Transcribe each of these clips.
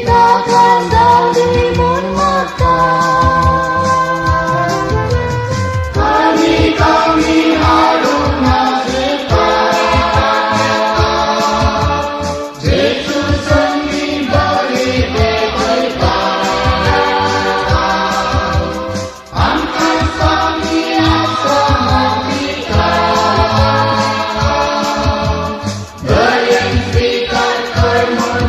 diberitakan dari mata. Kami harus nasibkan Yesus sendiri beri berkat. Angkat kami sama kita, berikan firman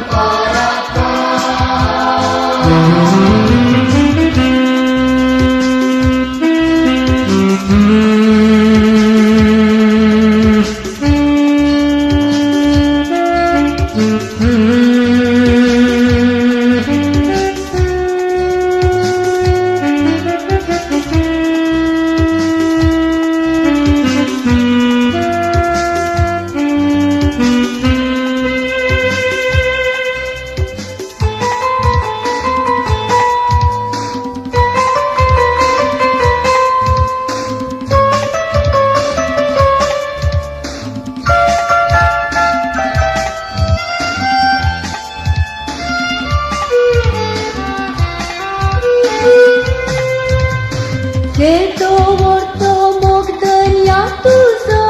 Keto worto mogdania tuzo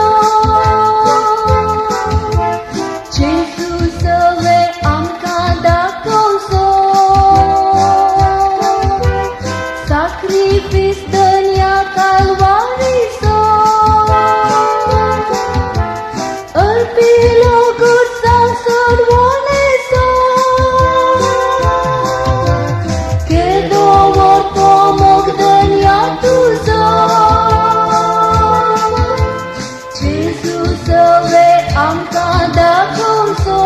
Jesus ave amkada kauzo Sacrifice dania calvariso Îl pilogul sau sorvoneso Keto worto mogdania tuzo Jesus ave amkada kauzo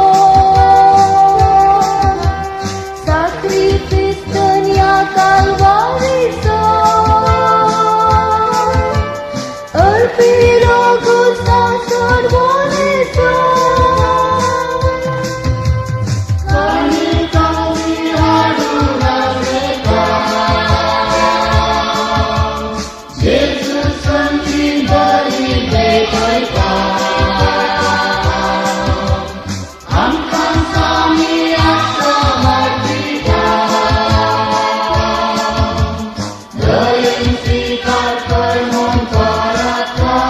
Sacrifice dania calvariso Îl pilogul sau sorvoneso Kami harus nasibkan Yesus sendiri beri berkat. Angkat kami sama kita, berikan firman berkat.